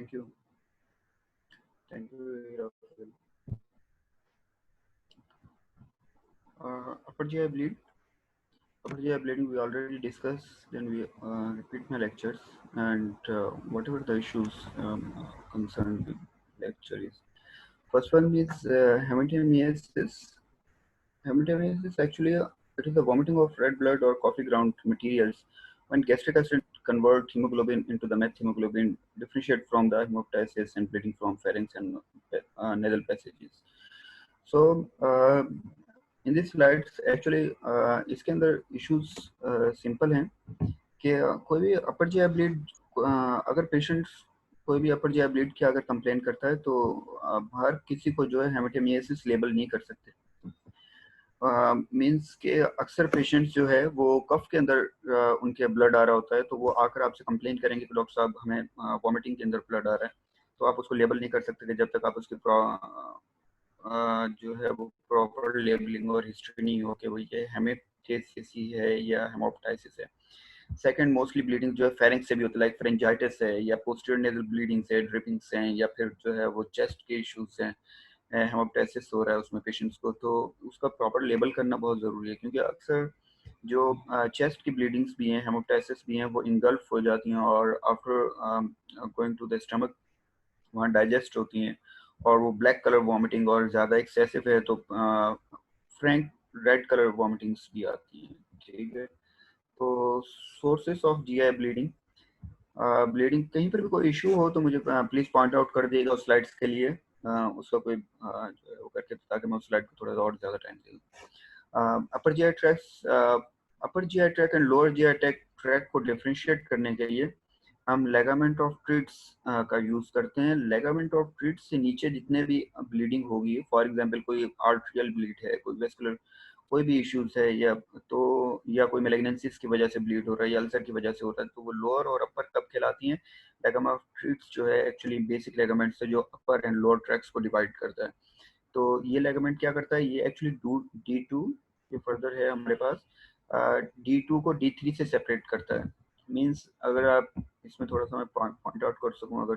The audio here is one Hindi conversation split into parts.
Thank you. Thank you, Rafael. Upper GI bleed. Upper GI bleeding we already discussed. Then we repeat my lectures and whatever the issues concerned with lecture is. First one is hematemesis. Hematemesis actually it is the vomiting of red blood or coffee ground materials when gastric acid convert hemoglobin into the methemoglobin, differentiate from the hemoptysis and bleeding from pharynx and nasal passages. So in this slides actually इसके अंदर इश्यूज सिंपल हैं कि कोई भी अपर जीआई ब्लीड अगर पेशेंट कोई भी अपर जीआई ब्लीड की अगर कंप्लेन करता है तो हर किसी को जो है हेमेटोमियासिस लेबल नहीं कर सकते। मींस के अक्सर पेशेंट्स जो है वो कफ के अंदर उनके ब्लड आ रहा होता है तो वो आकर आपसे कंप्लेन करेंगे कि डॉक्टर साहब हमें वॉमिटिंग के अंदर ब्लड आ रहा है, तो आप उसको लेबल नहीं कर सकते कि जब तक आप उसकी जो है वो प्रॉपर लेबलिंग और हिस्ट्री नहीं हो कि वो ये हेमेप्टाइसिस है या हेमोप्टाइसिस है। सेकंड, मोस्टली ब्लीडिंग जो है फेरिंक्स से भी होता है, लाइक फ्रेंजाइटिस है या पोस्टीरियर नेजल ब्लीडिंग से, ड्रिपिंग्स हैं या फिर जो है वो चेस्ट के इश्यूज हैं, हेमोप्टाइसिस हो रहा है उसमें पेशेंट्स को, तो उसका प्रॉपर लेबल करना बहुत ज़रूरी है क्योंकि अक्सर जो चेस्ट की ब्लीडिंग्स भी हैं, हेमोप्टाइसिस भी हैं, वो इनगल्फ हो जाती हैं और after going to the stomach वहाँ डाइजेस्ट होती हैं और वो ब्लैक कलर वॉमिटिंग और ज़्यादा एक्सेसिव है तो फ्रैंक रेड कलर वॉमिटिंग्स भी आती हैं। ठीक है, तो sources of GI bleeding, bleeding कहीं पर भी कोई इशू हो तो मुझे प्लीज़ पॉइंट आउट कर दिएगा उस स्लाइड्स के लिए, उसका कोई जो है वो करके, ताकि मैं उस स्लाइड को थोड़ा और ज़्यादा टाइम दे दूँ। अपर GI tracks, upper GI tract and lower GI tract को डिफरेंशिएट करने के लिए हम लेगामेंट ऑफ ट्रीट्स का यूज करते हैं। लेगामेंट ऑफ ट्रीट्स से नीचे जितने भी ब्लीडिंग होगी, फॉर एग्जांपल कोई आर्टरियल ब्लीड है, कोई वेस्कुलर कोई भी इश्यूज है या कोई मेलिग्नेंसीज की वजह से ब्लीड हो रहा है या अल्सर की वजह से होता है, तो वो लोअर और अपर कब कहलाती हैं? लेगामेंट ऑफ ट्रीट्स जो है एक्चुअली बेसिक लेगामेंट से जो अपर एंड लोअर ट्रैक्स को डिवाइड करता है। तो ये लेगामेंट क्या करता है, ये एक्चुअली D2 ये फर्दर है हमारे पास, D2 को D3 से सेपरेट करता है। मींस अगर आप इसमें थोड़ा सा मैं पॉइंट आउट कर सकूं अगर,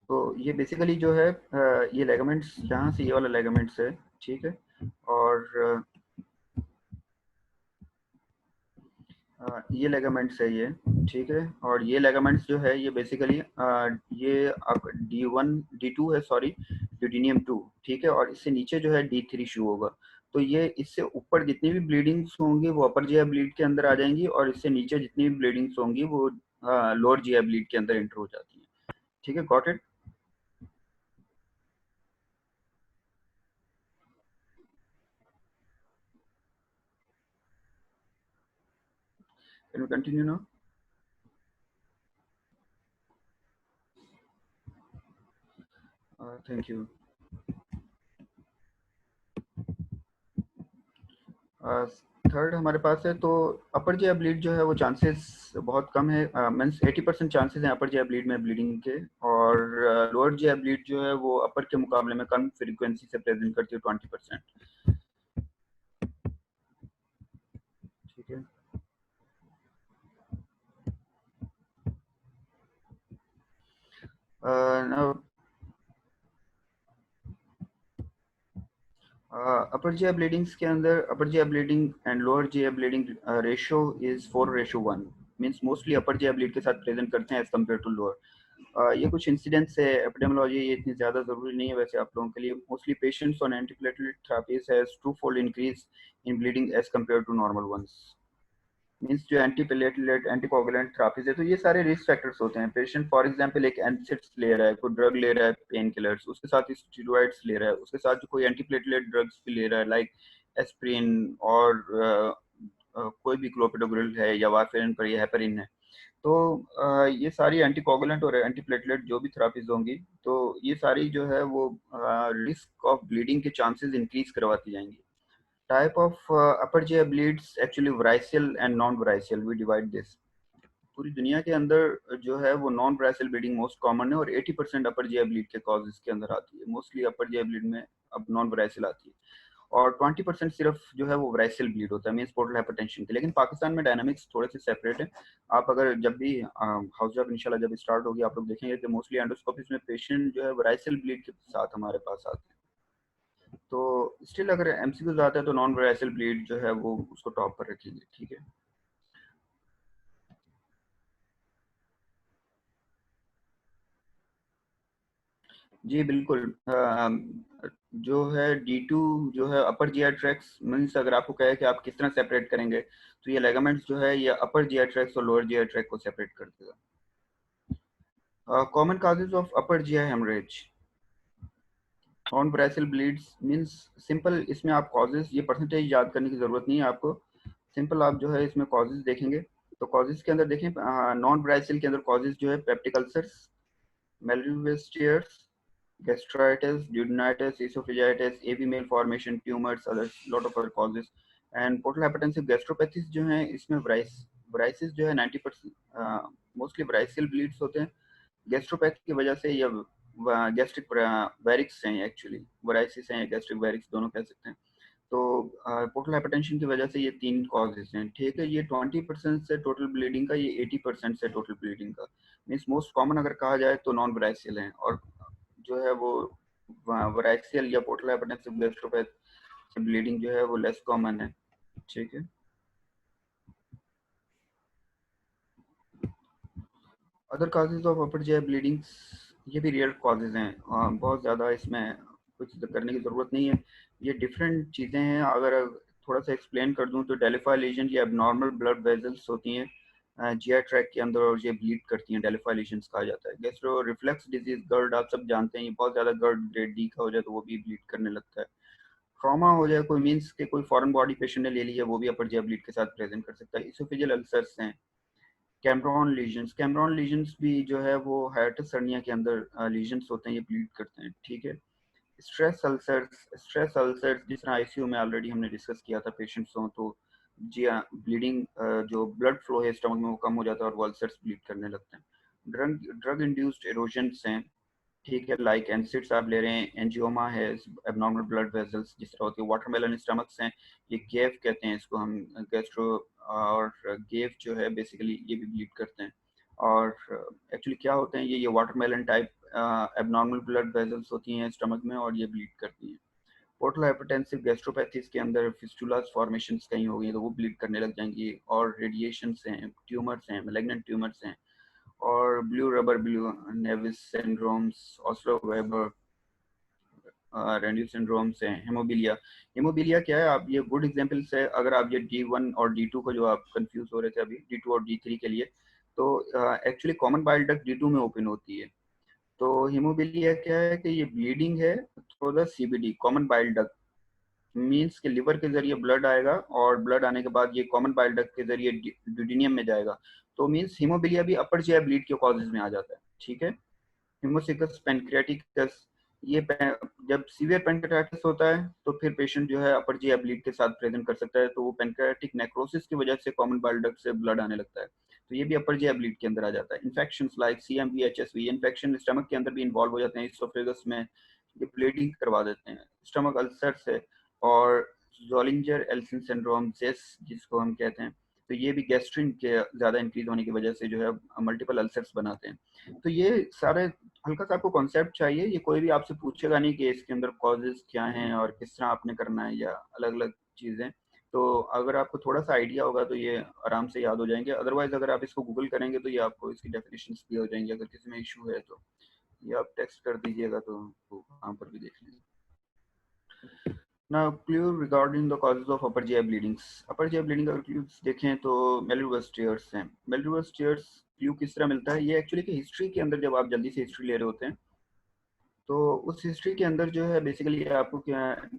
तो ये बेसिकली जो है ये लेगामेंट्स यहाँ से ये वाला लेगामेंट्स है, ठीक है, और ये लेगामेंट्स है ये, ठीक है, और ये लेगामेंट्स जो है ये बेसिकली ये आप D1 D2 है, सॉरी ड्यूटेनियम 2, ठीक है, और इससे नीचे जो है D3 शू होगा। तो ये इससे ऊपर जितनी भी ब्लीडिंग्स होंगी वो अपर जीआई ब्लीड के अंदर आ जाएंगी और इससे नीचे जितनी भी ब्लीडिंग्स होंगी वो लोअर जीआई ब्लीड के अंदर एंटर हो जाती है। ठीक है, got it? Can we continue now? Thank you. Third हमारे पास है, तो अपर जीआई ब्लीड जो है वो चांसेस बहुत कम है, मीन्स 80% चांसेस हैं अपर जीआई ब्लीड में ब्लीडिंग के, और लोअर जीआई ब्लीड जो है वो अपर के मुकाबले में कम फ्रीक्वेंसी से प्रेजेंट करती है, 20%। ठीक है, now अपर जीआई ब्लीडिंग्स के अंदर upper GI bleeding and lower GI bleeding ratio is 4:1, means mostly upper GI bleed के साथ प्रेजेंट करते हैं एज कम्पेयर टू लोअर। ये कुछ इंसिडेंट्स है, एपिडेमियोलॉजी ये इतनी ज़्यादा ज़रूरी नहीं है वैसे आप लोगों के लिए। Mostly patients on antiplatelet therapies has 2-fold increase in bleeding as compared to normal ones. Means जो एंटीप्लेटलेट एंटीकोगुलेंट थेरेपीज है तो ये सारे रिस्क फैक्टर्स होते हैं। पेशेंट फॉर एग्जांपल एक एनसिड्स ले रहा है, कोई ड्रग ले रहा है, पेन किलर्स, उसके साथ स्टेरॉइड्स ले रहा है, उसके साथ जो कोई एंटीप्लेटलेट ड्रग्स भी ले रहा है लाइक एस्प्रिन और कोई भी क्लोपिडोग्रिल है या वारफेरिन पर या हेपरिन है, तो ये सारी एंटीकोगुलेंट और एंटीप्लेटलेट जो भी थेरापीज होंगी तो ये सारी जो है वो रिस्क ऑफ ब्लीडिंग के चांसेस इंक्रीज करवाती जाएंगी। Type of upper GI bleeds actually varical and non-varical. We divide this. पूरी दुनिया के अंदर जो है वो नॉन वराइसल ब्लीडिंग मोस्ट कॉमन है और 80% अपर जीआई ब्लीड के कॉज इसके अंदर आती है। मोस्टली अपर जीआई ब्लीड में अब नॉन वराइसल आती है और 20% सिर्फ जो है वो वराइसियल ब्लीड होता है, मींस पोर्टल हाइपरटेंशन के। लेकिन पाकिस्तान में डायनामिक्स थोड़े से सेपरेट है। आप अगर जब भी हाउस जॉब इंशाल्लाह जब स्टार्ट होगी, आप लोग देखेंगे कि मोस्टली एंडोस्कोपीज में पेशेंट जो है वराइसियल ब्लीड के साथ हमारे पास आते हैं। तो स्टिल अगर एमसीक्यूज आता है तो नॉन वराइसियल ब्लीड जो है वो उसको टॉप पर रखेंगे, ठीक है। जी बिल्कुल। जो है D2 जो है अपर जीआई ट्रैक्स, मीन्स अगर आपको कहे कि आप किस तरह सेपरेट करेंगे, तो ये लेगामेंट्स जो है ये अपर जीआई ट्रैक्स और लोअर जीआई ट्रैक को सेपरेट कर देगा। Common causes of upper GI haemorrhage, non variceal bleeds, means simple इसमें आप कॉजेज, ये परसेंटेज याद करने की जरूरत नहीं है आपको। सिंपल आप जो है इसमें कॉजेज देखेंगे, तो कॉजेज के अंदर देखें, नॉन ब्राइसिल के अंदर कॉजेज जो है peptic ulcers, Mallory Weiss tears, gastritis, duodenitis, esophagitis, AV male formation, tumors, others, lot of other causes. And portal hypertensive gastropathies जो हैं इसमें वराइसिस जो है 90% मोस्टली वराइसियल ब्लीड्स होते हैं। गैस्ट्रोपैथी की वजह से या गैस्ट्रिक वेरिक्स हैं, एक्चुअली वराइसिस हैं या गैस्ट्रिक वेरिक्स दोनों कह सकते हैं। तो पोर्टल हाइपरटेंशन की वजह से ये 3 कॉजेज हैं, ठीक है। ये 20% से टोटल ब्लीडिंग का, ये 80% से टोटल ब्लीडिंग का। मीन्स मोस्ट कॉमन अगर कहा जाए तो नॉन वराइसियल हैं, और जो है वो वराइसियल या पोर्टल हाइपरटेंसिव गैस्ट्रोपैथी ब्लीडिंग जो है वो लेस कॉमन है, ठीक है। Other causes of upper GI bleedings, ये भी रियल कॉजेज हैं, बहुत ज़्यादा इसमें कुछ करने की ज़रूरत नहीं है। ये डिफरेंट चीज़ें हैं। अगर थोड़ा सा एक्सप्लेन कर दूं तो डेलिफा लीजन ये एबनॉर्मल ब्लड वेजल्स होती हैं जीआई ट्रैक के अंदर, और ये ब्लीड करती हैं, डेलिफा लीजन्स कहा जाता है। गैस्ट्रो रिफ्लेक्स डिजीज, गर्ड आप सब जानते हैं, ये बहुत ज़्यादा गर्ड ग्रेड डी का हो जाए तो वो भी ब्लीड करने लगता है। ट्रॉमा हो जाए कोई, मीन्स के कोई फॉरेन बॉडी पेशेंट ने ले ली है, वो भी अपर जीआई ब्लीड के साथ प्रेजेंट कर सकता है। इसोफेजियल अल्सर्स हैं, कैमरॉन लीजन्स भी जो है वो हाइटिस हर्निया के अंदर लीजन्स होते हैं, ये ब्लीड करते हैं, ठीक है। स्ट्रेस अल्सर्स जिस तरह आईसीयू में ऑलरेडी हमने डिस्कस किया था, पेशेंट्स हों तो जी हाँ, ब्लीडिंग जो ब्लड फ्लो है स्टमक में वो कम हो जाता है और वो अल्सर्स ब्लीड करने लगते हैं। ड्रग इंड्यूस्ड इरोजन्स हैं, ठीक है, लाइक एनसिड्स आप ले रहे हैं, एंजियोमा है, एबनॉर्मल ब्लड वेसल्स जिस तरह होती है, वाटरमेलन स्टमक्स हैं, ये गेव कहते हैं इसको हम, गैस्ट्रो, और गेव जो है बेसिकली ये भी ब्लीड करते हैं। और एक्चुअली क्या होते हैं, ये watermelon type abnormal blood vessels होती हैं स्टमक में और ये ब्लीड करती हैं। पोर्टल हाइपरटेंसिव गैस्ट्रोपैथीज के अंदर फिस्टुलास फॉर्मेशंस कहीं हो गई तो वो ब्लीड करने लग जाएंगी, और रेडिएशंस हैं, ट्यूमर्स हैं, मैलिग्नेंट ट्यूमर्स हैं, और blue rubber, blue naevus syndromes, Osler Weber, Rendu syndromes हैं, हेमोबिलिया। हेमोबिलिया क्या है, आप ये गुड एग्जांपल्स है। अगर आप ये D1 और D2 को, जो आप कंफ्यूज हो रहे थे अभी D2 और D3 के लिए, तो actually common bile duct D2 में ओपन होती है। तो हेमोबिलिया क्या है कि ये ब्लीडिंग है through the CBD, common bile duct, means के लिवर के जरिए ब्लड आएगा, और ब्लड आने के बाद ये कॉमन बाइल डक्ट के जरिए ड्यूडिनियम में जाएगा। तो मीन्स हीमोबिलिया भी अपर जीआई ब्लीड के कॉजेज में आ जाता है, ठीक है। हिमोसिकस पेनक्रियाटिकस, ये जब सीवियर पेनक्रियाटाइटिस होता है तो फिर पेशेंट जो है अपर जीआई ब्लीड के साथ प्रेजेंट कर सकता है, तो वो पेनक्रियाटिक नेक्रोसिस की वजह से कॉमन बाइल डक्ट से ब्लड आने लगता है, तो ये भी अपर जीआई ब्लीड के अंदर आ जाता है। Infection like CMV, HSV infection stomach के अंदर भी इन्वॉल्व हो जाते हैं, इसोफेगस में ये ब्लीडिंग करवा देते हैं। स्टमक अल्सर से, और जोलिंजर एल्सिन सिंड्रोम जेस जिसको हम कहते हैं, तो ये भी गैस्ट्रिन के ज़्यादा इंक्रीज होने की वजह से जो है मल्टीपल अल्सर्स बनाते हैं। तो ये सारे हल्का सा आपको कॉन्सेप्ट चाहिए, ये कोई भी आपसे पूछेगा नहीं कि इसके अंदर कॉजेज क्या हैं और किस तरह आपने करना है या अलग अलग चीज़ें। तो अगर आपको थोड़ा सा आइडिया होगा तो ये आराम से याद हो जाएंगे, अदरवाइज अगर आप इसको गूगल करेंगे तो ये आपको इसकी डेफिनेशंस भी हो जाएंगी। अगर किसी में इशू है तो ये आप टेक्स्ट कर दीजिएगा तो वहाँ पर भी देख लीजिए। Now, clue regarding the causes of upper GI bleedings. Upper GI bleeding अगर clues देखें तो Malleolus tears हैं। Malleolus tears clue किस तरह मिलता है, ये एक्चुअली कि हिस्ट्री के अंदर जब आप जल्दी से हिस्ट्री ले रहे होते हैं तो उस हिस्ट्री के अंदर जो है बेसिकली आपको क्या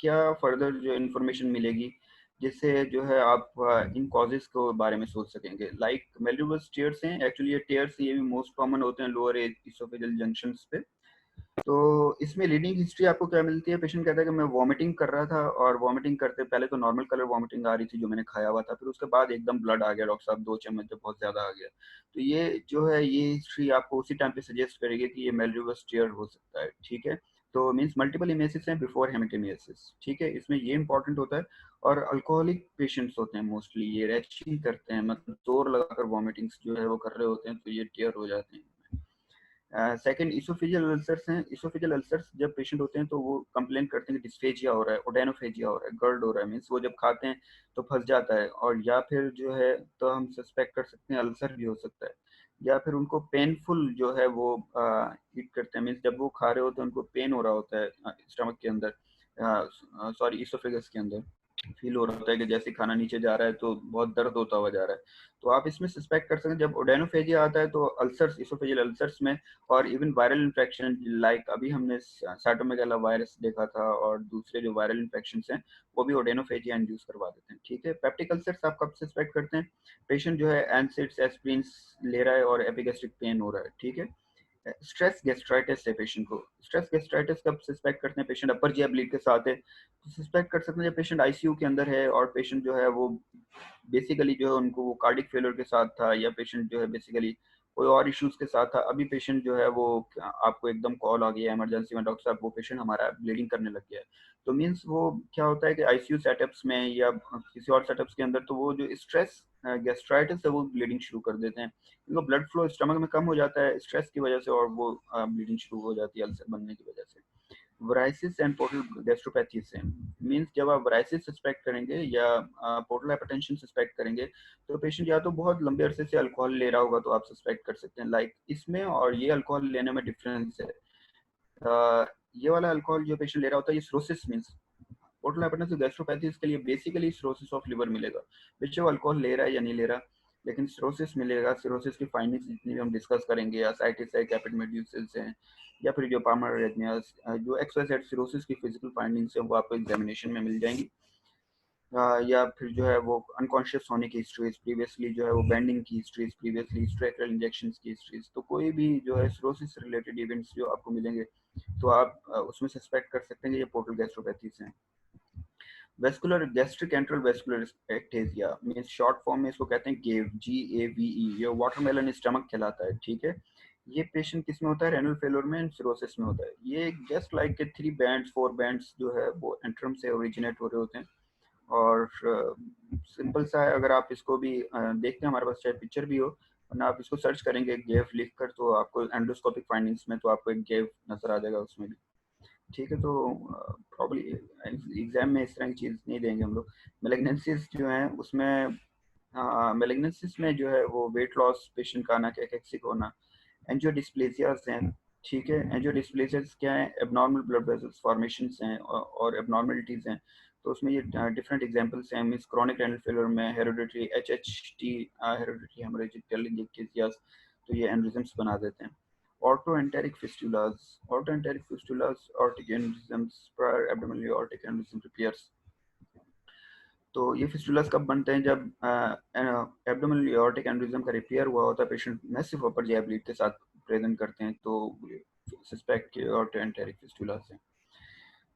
क्या फर्दर जो इन्फॉर्मेशन मिलेगी जिससे जो है आप इन कॉजेज को बारे में सोच सकेंगे। लाइक Malleolus tears हैं, एक्चुअली ये टेयर्स ये भी मोस्ट कॉमन होते हैं लोअर इसोफेजियल जंक्शंस पे। तो इसमें लीडिंग हिस्ट्री आपको क्या मिलती है, पेशेंट कहता है कि मैं वॉमिटिंग कर रहा था, और वॉमिटिंग करते पहले तो नॉर्मल कलर वॉमिटिंग आ रही थी जो मैंने खाया हुआ था, फिर उसके बाद एकदम ब्लड आ गया डॉक्टर साहब, 2 चम्मच जब बहुत ज़्यादा आ गया। तो ये जो है ये हिस्ट्री आपको उसी टाइम पे सजेस्ट करेगी कि ये मेलिवियस टीयर हो सकता है, ठीक है। तो मीन्स मल्टीपल इमेसिस हैं बिफोर हेमेटोमियोसिस, ठीक है, इसमें ये इंपॉर्टेंट होता है। और अल्कोहलिक पेशेंट्स होते हैं मोस्टली, ये रैचिंग करते हैं, मतलब जोर लगाकर वॉमिटिंग्स जो है वो कर रहे होते हैं, तो ये टीयर हो जाते हैं। सेकंड इसोफेजियल अल्सर्स हैं। इसोफेजियल अल्सर्स जब पेशेंट होते हैं तो वो कंप्लेन करते हैं कि डिस्फेजिया हो रहा है, ओडेनोफेजिया हो रहा है, गर्ड हो रहा है, मीन्स वो जब खाते हैं तो फंस जाता है, और या फिर जो है तो हम सस्पेक्ट कर सकते हैं अल्सर भी हो सकता है। या फिर उनको पेनफुल जो है वो ईट करते हैं, मीन्स जब वो खा रहे होते हैं उनको पेन हो रहा होता है स्टमक के अंदर, सॉरी इसोफेगस के अंदर, फील हो रहा होता है कि जैसे खाना नीचे जा रहा है तो बहुत दर्द होता हुआ जा रहा है। तो आप इसमें सस्पेक्ट कर सकते हैं जब ओडेनोफेजिया आता है तो अल्सर्स, इसोफेजियल अल्सर्स में, और इवन वायरल इन्फेक्शन लाइक अभी हमने साइटोमेगाला वायरस देखा था, और दूसरे जो वायरल इन्फेक्शन हैं वो भी ओडेनोफेजिया इंड्यूस करवा देते हैं, ठीक है। पेप्टिक अल्सर्स आप कब सस्पेक्ट करते हैं? पेशेंट जो है एनसिड्स एस्प्रिन ले रहा है और एपिगेस्ट्रिक पेन हो रहा है, ठीक है। स्ट्रेस गैस्ट्राइटिस है पेशेंट को, स्ट्रेस गैस्ट्राइटिस कब सस्पेक्ट करते हैं? पेशेंट अपर जिया ब्लीड के साथ है तो सस्पेक्ट कर सकते हैं जब पेशेंट आईसीयू के अंदर है, और पेशेंट जो है वो बेसिकली जो है उनको वो कार्डिक फेलियर के साथ था, या पेशेंट जो है बेसिकली कोई और इश्यूज के साथ था, अभी पेशेंट जो है वो आपको एकदम कॉल आ गया इमरजेंसी में, डॉक्टर साहब वो पेशेंट हमारा ब्लीडिंग करने लग गया है। तो मीन्स वो क्या होता है कि आईसीयू सेटअप्स में या किसी और सेटअप्स के अंदर तो वो जो स्ट्रेस गैस्ट्राइटिस है वो ब्लीडिंग शुरू कर देते हैं, इनको ब्लड फ्लो स्टमक में कम हो जाता है स्ट्रेस की वजह से, और वो ब्लीडिंग शुरू हो जाती है अल्सर बनने की वजह से। वराइसिस एंड पोर्टल गैस्ट्रोपैथी से, मीन्स जब आप वराइसिस सस्पेक्ट करेंगे या पोर्टल हाइपरटेंशन सस्पेक्ट करेंगे तो पेशेंट या तो बहुत लंबे अरसे से अल्कोहल ले रहा होगा तो आप सस्पेक्ट कर सकते हैं, लाइक इसमें और ये अल्कोहल लेने में डिफरेंस है। ये वाला अल्कोहल जो पेशेंट ले रहा होता है ये cirrhosis means portal hypertensive gastropathy के लिए बेसिकली सिरोसिस ऑफ लिवर मिलेगा, बेशक वो अल्कोहल ले रहा है या नहीं ले रहा, लेकिन सिरोसिस मिलेगा। सिरोसिस की फाइंडिंग्स जितनी भी हम डिस्कस करेंगे, असाइटिस है, कैपिटमेडियोसिस है, या फिर जो पामर एरिथमियास, जो एक्सवाइजेड सिरोसिस की फिजिकल फाइंडिंग्स है वो आपको एग्जामिनेशन में मिल जाएंगी। या फिर जो है वो अनकॉन्शियस होने की हिस्ट्रीज प्रीवियसली, जो है वो बैंडिंग की हिस्ट्रीज प्रीवियसली, स्ट्रेक्रल इंजेक्शंस की हिस्ट्रीज, तो कोई भी जो है सिरोसिस रिलेटेड इवेंट्स जो आपको मिलेंगे तो आप उसमें सस्पेक्ट कर सकते हैं कि ये पोर्टल गैस्ट्रोपैथी से हैं। Vascular gastric antral vascular ectasia means short form में इसको कहते हैं गेव, GAVE, ये वाटरमेलन स्टमक कहलाता है, ठीक है। ये पेशेंट किस में होता है? रेनल फेलोर में एंड सिरोसिस में होता है। ये जस्ट लाइक के 3 बैंड्स 4 बैंड्स जो है वो एंट्रम से ओरिजिनेट हो रहे होते हैं, और सिंपल सा है, अगर आप इसको भी देखते हैं, हमारे पास चाहे पिक्चर भी हो, वरना आप इसको सर्च करेंगे गेव लिख कर तो आपको एंडोस्कोपिक फाइंडिंग्स में तो आपको एक गेव नजर आ जाएगा उसमें भी, ठीक है। तो प्रॉब्ली एग्जाम में इस तरह की चीज़ नहीं देंगे हम लोग। मेलिग्नेंसीज जो हैं उसमें, मेलिग्नेंसीज में जो है वो वेट लॉस पेशेंट का आना, कैकेक्सिक होना, एंजियोडिस्प्लेसियाज हैं, ठीक है। एंजियोडिस्प्लेसियाज क्या है? एबनॉर्मल ब्लड वेसल्स फॉर्मेशंस हैं और एबनॉर्मलिटीज हैं, तो उसमें ये डिफरेंट एग्जांपल्स हैं, मींस क्रोनिक रेनल फेलियर में hereditary HHT, hereditary haemorrhagic telangiectasias, तो ये एनेरिज्म्स बना देते हैं। Aortoenteric fistulas, aortoenteric fistulas aortic aneurysms, prior abdominal aortic aneurysm repairs. तो ये फिस्टुलास कब बनते हैं? जब एब्डोमिनल एओर्टिक एनेरिज्म का रिपेयर हुआ होता है, patient massive upper GI bleed के साथ प्रेजेंट करते हैं, तो सस्पेक्ट ऑटोएंटेरिक फिस्टुलास है।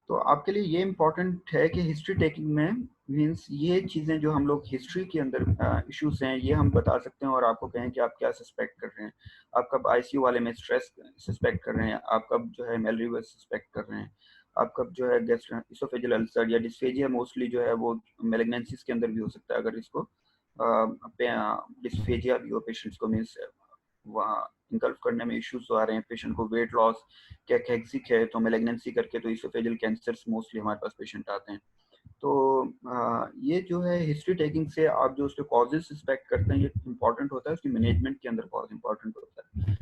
तो आपके लिए ये इम्पोर्टेंट है कि हिस्ट्री टेकिंग में मींस ये चीज़ें जो हम लोग हिस्ट्री के अंदर इश्यूज हैं ये हम बता सकते हैं, और आपको कहें कि आप क्या सस्पेक्ट कर रहे हैं, आप कब आईसीयू वाले में स्ट्रेस सस्पेक्ट कर रहे हैं, आप कब जो है मेलरीवस सस्पेक्ट कर रहे हैं, आप कब जो है इसोफेजियल अल्सर या डिस्फेजिया, मोस्टली जो है वो मेलिग्नेंसीज के अंदर भी हो सकता है, अगर इसको डिस्फेजिया भी हो पेशेंट्स को, मीन्स वहाँ इंगल्फ करने में इश्यूज आ रहे हैं, पेशेंट को वेट लॉस, क्या कैक्सिक है तो मेलिग्नेंसी करके, तो इसोफेजियल कैंसर्स मोस्टली हमारे पास पेशेंट आते हैं। तो ये जो है हिस्ट्री टेकिंग से आप जो उसके कॉजेज सस्पेक्ट करते हैं ये इंपॉर्टेंट होता है, उसकी मैनेजमेंट के अंदर बहुत इंपॉर्टेंट होता है,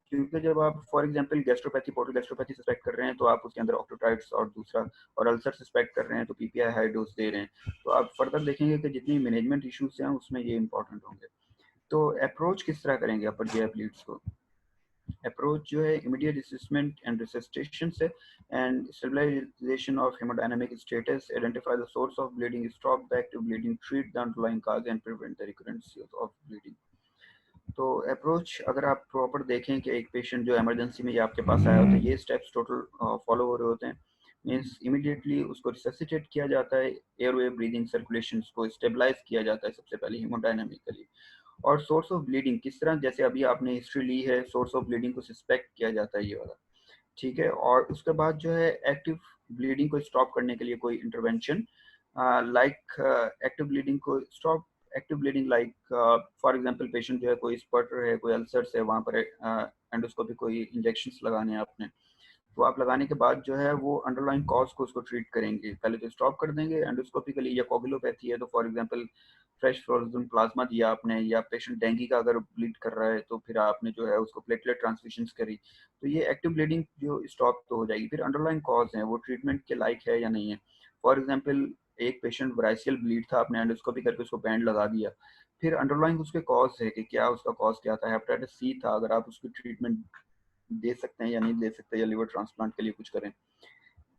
क्योंकि जब आप for example gastropathy, portal gastropathy suspect कर रहे हैं तो आप उसके अंदर ऑक्टोटाइड्स और दूसरा और अल्सर सस्पेक्ट कर रहे हैं तो PPI हाई डोज दे रहे हैं, तो आप फर्दर देखेंगे कि जितनी मैनेजमेंट इश्यूज हैं उसमें ये इंपॉर्टेंट होंगे। तो अप्रोच किस तरह करेंगे अपर GI ब्लीड्स को? अप्रोच जो है इमीडिएट असेसमेंट एंड रिसस्टेशन से, and stabilisation of hemodynamic status, identify the source of bleeding, stop the active bleeding, treat the underlying cause and prevent the recurrence of bleeding. तो अप्रोच अगर आप प्रॉपर देखें कि एक पेशेंट जो इमरजेंसी में ये आपके पास आया हो तो ये स्टेप्स टोटल फॉलो हो रहे होते हैं, मीन्स इमीडिएटली उसको रिससिटेट किया जाता है, एयरवे ब्रीदिंग सर्कुलेशन को स्टेबलाइज किया जाता है सबसे पहले हेमोडायनामिकली, और सोर्स ऑफ ब्लीडिंग किस तरह, जैसे अभी आपने हिस्ट्री ली है, सोर्स ऑफ ब्लीडिंग को सस्पेक्ट किया जाता है ये वाला, ठीक है। और उसके बाद जो है एक्टिव ब्लीडिंग को स्टॉप करने के लिए कोई इंटरवेंशन लाइक एक्टिव ब्लीडिंग को stop, active bleeding like for example patient जो है कोई स्पटर है, कोई अल्सर्स है, वहाँ पर एंडोस्कोपी कोई इंजेक्शंस लगाने हैं आपने, तो आप लगाने के बाद जो है वो अंडरलाइन कॉज को उसको ट्रीट करेंगे। पहले तो स्टॉप कर देंगे एंडोस्कोपिकली, या कोगुलोपैथी है तो for example fresh frozen plasma दिया आपने, या पेशेंट डेंगू का अगर ब्लीड कर रहा है तो फिर आपने जो है उसको प्लेटलेट ट्रांसफ्यूजन करी, तो ये एक्टिव ब्लीडिंग जो स्टॉप तो हो जाएगी। फिर अंडरलाइन कॉज है वो ट्रीटमेंट के लायक है या नहीं है। फॉर एग्जाम्पल एक पेशेंट वराइसियल ब्लीड था, आपने एंडोस्कोपी करके उसको बैंड लगा दिया, फिर अंडरलाइन उसके कॉज है कि क्या उसका कॉज क्या था, हेपेटाइटिस सी था, अगर आप उसकी ट्रीटमेंट दे सकते हैं या नहीं दे सकते, या लिवर ट्रांसप्लांट के लिए कुछ करें।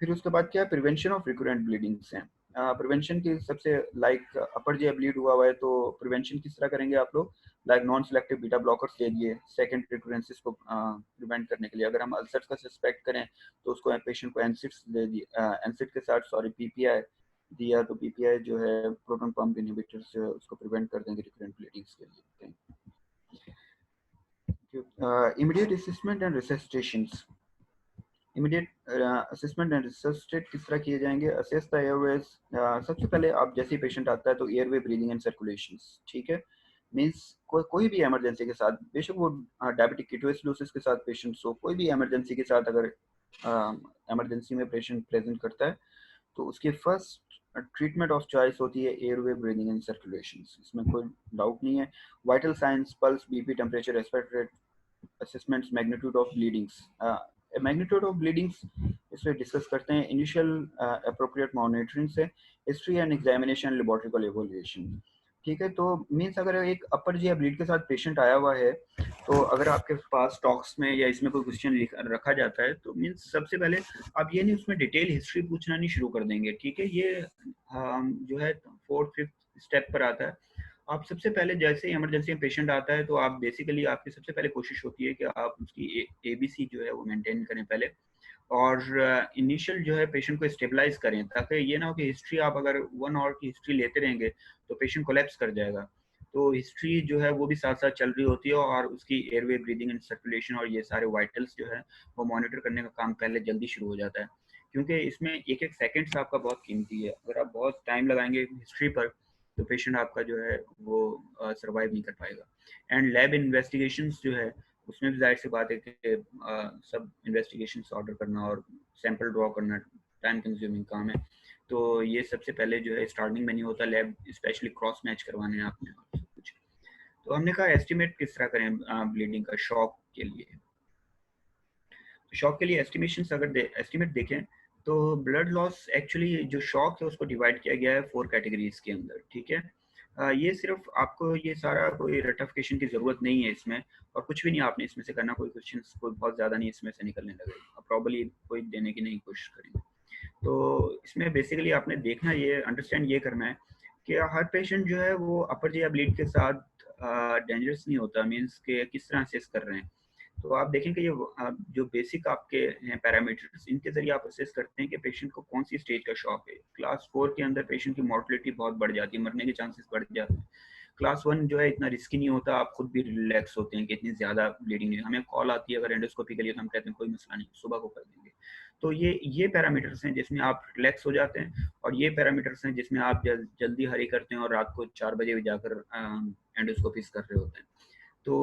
फिर उसके बाद क्या है, प्रिवेंशन ऑफ रिकरेंट ब्लीडिंग्स हैं। प्रिवेंशन की सबसे लाइक अपर जे ब्लीड हुआ है तो प्रिवेंशन किस तरह करेंगे आप लोग, like non selective beta blockers दे दिए सेकंड रिकरेंसेस को प्रिवेंट करने के लिए। अगर हम अल्सर्स का सस्पेक्ट करें तो उसको पेशेंट को एनसिड्स दे दिए, एनसिड के साथ सॉरी पीपीआई दिया, तो पीपीआई जो है प्रोटॉन पंप इनहिबिटर्स जो है उसको प्रिवेंट कर देंगे रिकरेंट ब्लीडिंग्स के लिए। Immediate assessment and resuscitations, immediate assessment and research किस तरह किए जाएंगे, असेस द एयरवेज। सबसे पहले आप जैसे ही पेशेंट आता है तो एयरवे ब्रीदिंग एंड सर्कुलेशन, ठीक है, मीन्स कोई भी इमरजेंसी के साथ, बेशक वो डायबिटिक कीटोएसिडोसिस के साथ पेशेंट्स हो, कोई भी इमरजेंसी के साथ अगर इमरजेंसी में पेशेंट प्रेजेंट करता है तो उसकी फर्स्ट ट्रीटमेंट ऑफ चॉइस होती है एयरवे ब्रीदिंग एंड सर्कुलेशन, इसमें कोई डाउट नहीं है। Vital science, pulse, BP, temperature, respiratory rate, assessments, magnitude of bleedings, magnitude of bleedings इसमें डिस्कस करते हैं। इनिशियल अप्रोप्रिएट मॉनिटरिंग से हिस्ट्री एंड एग्जामिनेशन, लेबोरेटरिकल एवोल्यूशन, ठीक है। तो मीन्स अगर एक अपर जी ब्लीड के साथ पेशेंट आया हुआ है तो अगर आपके पास टॉक्स में या इसमें कोई क्वेश्चन रखा जाता है तो मीन्स सबसे पहले आप ये नहीं उसमें डिटेल हिस्ट्री पूछना नहीं शुरू कर देंगे, ठीक है। ये जो है फोर्थ फिफ्थ स्टेप पर आता है। आप सबसे पहले जैसे इमरजेंसी में पेशेंट आता है तो आप बेसिकली आपकी सबसे पहले कोशिश होती है कि आप उसकी एबीसी जो है वो मेंटेन करें पहले, और इनिशियल जो है पेशेंट को स्टेबलाइज करें, ताकि ये ना हो कि हिस्ट्री आप अगर 1 आवर की हिस्ट्री लेते रहेंगे तो पेशेंट कोलैप्स कर जाएगा। तो हिस्ट्री जो है वो भी साथ साथ चल रही होती है, और उसकी एयरवे ब्रीदिंग एंड सर्कुलेशन और ये सारे वाइटल्स जो है वो मॉनिटर करने का काम पहले जल्दी शुरू हो जाता है, क्योंकि इसमें एक एक सेकेंड्स आपका बहुत कीमती है। अगर आप बहुत टाइम लगाएंगे हिस्ट्री पर तो पेशेंट आपका जो है वो सर्वाइव नहीं कर पाएगा। एंड लैब इन्वेस्टिगेशंस जो है उसमें भी जाहिर सी बात है कि सब इन्वेस्टिगेशंस ऑर्डर करना और सैंपल ड्रॉ करना टाइम कंज्यूमिंग काम है। तो ये सबसे पहले जो है स्टार्टिंग में नहीं होता, लैब स्पेशली क्रॉस मैच करवाने हैं आपने और सब कुछ। तो हमने कहा एस्टिमेट किस तरह करें ब्लीडिंग का शॉक के लिए। तो शॉक के लिए एस्टिमेशंस अगर एस्टिमेट देखें तो ब्लड लॉस एक्चुअली जो शॉक है उसको डिवाइड किया गया है 4 कैटेगरीज के अंदर, ठीक है। ये सिर्फ आपको ये सारा कोई रटिफिकेशन की ज़रूरत नहीं है इसमें, और कुछ भी नहीं आपने इसमें से करना, कोई क्वेश्चन कोई बहुत ज़्यादा नहीं इसमें से निकलने लगे, प्रॉब्ली कोई देने की नहीं कोशिश करेंगे। तो इसमें बेसिकली आपने देखना ये अंडरस्टैंड ये करना है कि हर पेशेंट जो है वो अपर जिया ब्लीड के साथ डेंजरस नहीं होता, मीन्स के किस तरह असेस कर रहे हैं। तो आप देखें कि ये जो बेसिक आपके हैं पैरामीटर्स, इनके जरिए आप असेस करते हैं कि पेशेंट को कौन सी स्टेज का शॉक है। क्लास 4 के अंदर पेशेंट की मॉर्टलिटी बहुत बढ़ जाती है, मरने के चांसेस बढ़ जाते हैं। क्लास 1 जो है इतना रिस्की नहीं होता, आप खुद भी रिलैक्स होते हैं कि इतनी ज़्यादा ब्लीडिंग नहीं। हमें कॉल आती है अगर एंडोस्कोपी के लिए तो हम कहते हैं कोई मसला नहीं, सुबह को कर देंगे। तो ये पैरामीटर्स हैं जिसमें आप रिलैक्स हो जाते हैं, और ये पैरामीटर्स हैं जिसमें आप जल्दी हरी करते हैं और रात को 4 बजे भी जाकर एंडोस्कोपीज कर रहे होते हैं। तो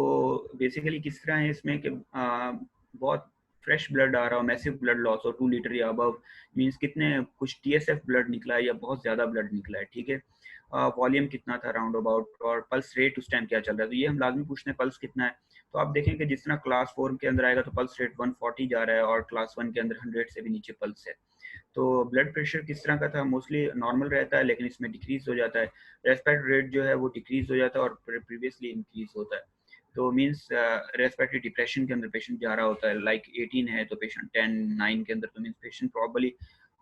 बेसिकली किस तरह है इसमें कि बहुत फ्रेश ब्लड आ रहा हो, मैसिव ब्लड लॉस हो 2 लीटर या अबव, मींस कितने कुछ टीएसएफ ब्लड निकला है या बहुत ज़्यादा ब्लड निकला है, ठीक है। वॉल्यूम कितना था राउंड अबाउट, और पल्स रेट उस टाइम क्या चल रहा है, तो ये हम लाजमी पूछते हैं पल्स कितना है। तो आप देखें कि जिस तरह क्लास 4 के अंदर आएगा तो पल्स रेट 140 जा रहा है, और क्लास 1 के अंदर 100 से भी नीचे पल्स है। तो ब्लड प्रेशर किस तरह का था, मोस्टली नॉर्मल रहता है लेकिन इसमें डिक्रीज हो जाता है। रेस्पिरेटरी रेट जो है वो डिक्रीज हो जाता है और प्रीवियसली इंक्रीज होता है। तो मीन्स रेस्पिरेटरी डिप्रेशन के अंदर पेशेंट जा रहा होता है, लाइक 18 है तो पेशेंट 10 9 के अंदर, तो मीन्स पेशेंट प्रॉबली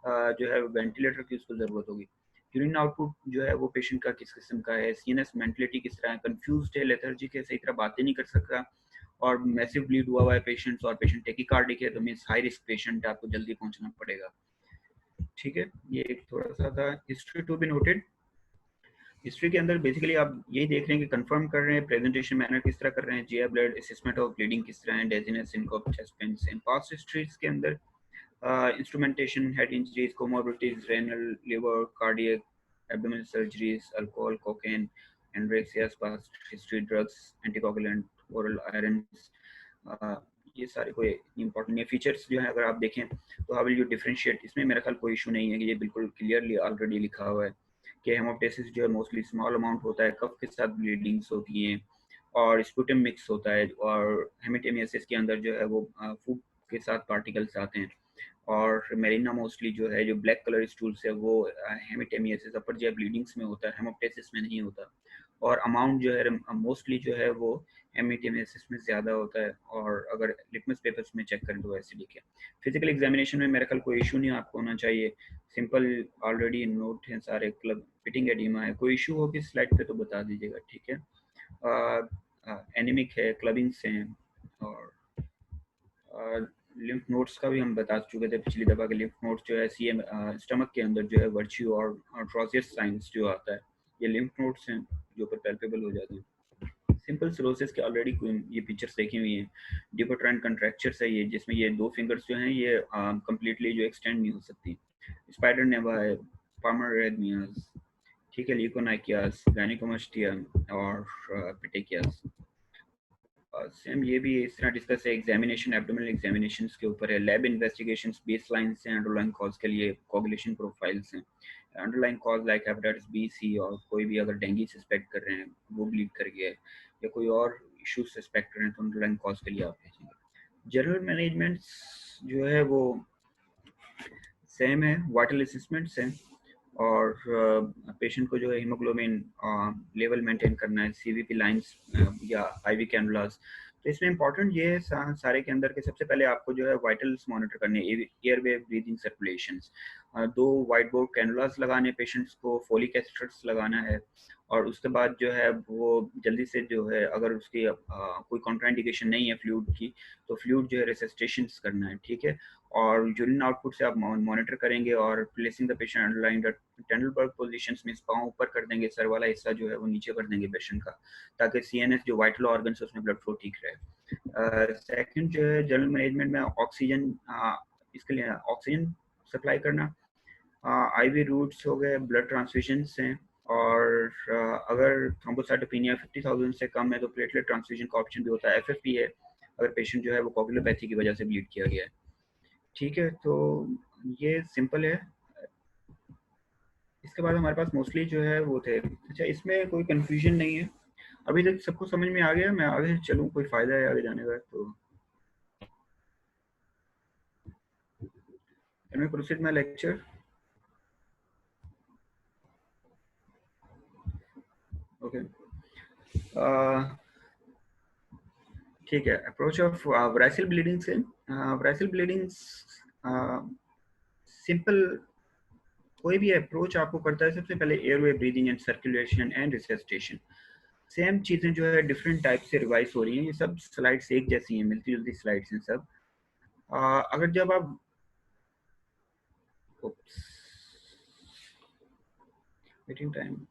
जो है वेंटिलेटर की उसको ज़रूरत होगी। यूरिन आउटपुट जो है वो पेशेंट का किस किस्म का है, सीएनएस मेंटलिटी किस तरह है, कंफ्यूज्ड है, लेथर्जिक है, सही तरह बातें नहीं कर सकता, और मैसिव ब्लीड हुआ हुआ है पेशेंट्स, और पेशेंट टेकिकार्डिक है, तो मीन्स हाई रिस्क पेशेंट है, आपको जल्दी पहुंचना पड़ेगा, ठीक है। ये एक थोड़ा सा था history to be noted. History के अंदर बेसिकली आप यही देख रहे हैं कि कंफर्म कर रहे हैं प्रेजेंटेशन मैनर किस तरह कर रहे हैं, GI blood assessment of bleeding किस तरह है, dizziness syncope chest pains in past histories के अंदर, instrumentation, head injuries, comorbidities, renal, liver, cardiac, abdominal surgeries, alcohol, cocaine, anorexia, past history, drugs, anticoagulant, oral irons, uh, ये सारे कोई इंपॉर्टेंट ये फीचर्स जो है अगर आप देखें तो हाउ विल यू डिफरेंशिएट, इसमें मेरा ख्याल कोई इशू नहीं है कि ये बिल्कुल क्लियरली ऑलरेडी लिखा हुआ है कि हेमोप्टाइसिस जो है मोस्टली स्मॉल अमाउंट होता है, कफ के साथ ब्लीडिंग्स होती हैं और स्पूटम मिक्स होता है, और हेमेटेमियासिस के अंदर जो है वो फूड के साथ पार्टिकल्स आते हैं, और मेरिना मोस्टली जो है जो ब्लैक कलर स्टूल्स है वो हेमेटेमियासिस अपर जी ब्लीडिंग्स में होता है, हेमोप्टाइसिस में नहीं होता, और अमाउंट जो है मोस्टली जो है वो हेमेटेमियासिस में ज़्यादा होता है, और अगर लिटमस पेपर्स में चेक करें तो ऐसे लिखे। फिजिकल एग्जामिनेशन में मेरा ख्याल कोई इशू नहीं आपको होना चाहिए, सिंपल ऑलरेडी नोट हैं सारे, क्लब फिटिंग एडिमा है, कोई इशू हो कि स्लाइड पे तो बता दीजिएगा, ठीक है। एनीमिक है, क्लबिंग्स हैं, और लिम्फ नोड्स का भी हम बता चुके थे पिछली दफ़ा के लिम्फ नोड्स जो है सीएम स्टमक के अंदर जो है वर्च्यू और ट्रोसियस साइंस जो आता है, ये लिम्फ नोड्स हैं जो ऊपर पैल्पेबल हो जाते हैं। सिंपल सिरोसिस के ऑलरेडी ये पिक्चर्स देखी हुई हैं, डिपोट्राइन कंट्रैक्चर्स है ये, जिसमें ये दो फिंगर्स जो हैं ये कंप्लीटली जो एक्सटेंड नहीं हो सकती, स्पाइडर नेवा है, पामरेडमियास, ठीक है, ल्यूकोनाइकियास, गायनिकोमास्टिया और पिटेकियास। सेम ये भी इस तरह डिस्कस है, एग्जामिनेशन एब्डोमिनल एग्जामिनेशंस के ऊपर है, लैब इन्वेस्टिगेशंस बेसलाइंस हैं, अंडरलाइंग कॉज के लिए कोगुलेशन प्रोफाइल्स हैं, underlying cause like hepatitis B C, और कोई भी अगर डेंगू सस्पेक्ट कर रहे हैं वो ब्लीड कर गया है या कोई और इशू सस्पेक्ट कर रहे हैं तो अंडरलाइंग कॉज के लिए आप भेजेंगे। जनरल मैनेजमेंट जो है वो सेम है, वाइटल असेसमेंट्स हैं, और पेशेंट को जो है हीमोग्लोबिन लेवल मेंटेन करना है, सीवीपी लाइंस या आईवी कैनुलास, तो इसमें इंपॉर्टेंट ये है सारे के अंदर के सबसे पहले आपको जो है वाइटल्स मॉनिटर करने, एयरवे ब्रीदिंग सर्कुलेशंस, दो वाइट बोर्ड कैनुलास लगाने पेशेंट्स को, फोलिक एस्टर्स लगाना है, और उसके बाद जो है वो जल्दी से जो है अगर उसकी कोई कॉन्ट्राइंडिकेशन नहीं है फ्लूइड की तो फ्लूइड जो है रेसिस्टेशन करना है, ठीक है, और यूरिन आउटपुट से आप मॉनिटर करेंगे, और placing the patient underline the Trendelenburg positions में पाँव ऊपर कर देंगे, सर वाला हिस्सा जो है वो नीचे कर देंगे पेशेंट का, ताकि सीएनएस जो वाइटल ऑर्गन्स है उसमें ब्लड फ्लो ठीक रहे। सेकंड जो है जनरल मैनेजमेंट में ऑक्सीजन, इसके लिए ऑक्सीजन सप्लाई करना, आईवी रूट्स हो गए, ब्लड ट्रांसफ्यूजन हैं, और अगर थ्रोम्बोसाइटोपेनिया 50,000 से कम है तो प्लेटलेट ट्रांसफ्यूजन का ऑप्शन भी होता है, एफएफपी है अगर पेशेंट जो है वो कोगुलोपैथी की वजह से ब्लीड किया गया है, ठीक है। तो ये सिंपल है। इसके बाद हमारे पास मोस्टली जो है वो थे, अच्छा इसमें कोई कंफ्यूजन नहीं है, अभी तक सबको समझ में आ गया, मैं आगे चलूँ, कोई फायदा है आगे जाने का, तो can we proceed my lecture? Okay, ठीक है। अप्रोच ऑफ वराइसल ब्लीडिंग से, वराइसल ब्लीडिंग सिंपल, कोई भी अप्रोच आपको करता है सबसे पहले airway breathing and circulation and resuscitation, same चीजें जो है डिफरेंट टाइप से रिवाइज हो रही हैं, ये सब स्लाइड्स एक जैसी हैं, मिलती जुलती स्लाइड्स हैं सब। अगर जब आप waiting time,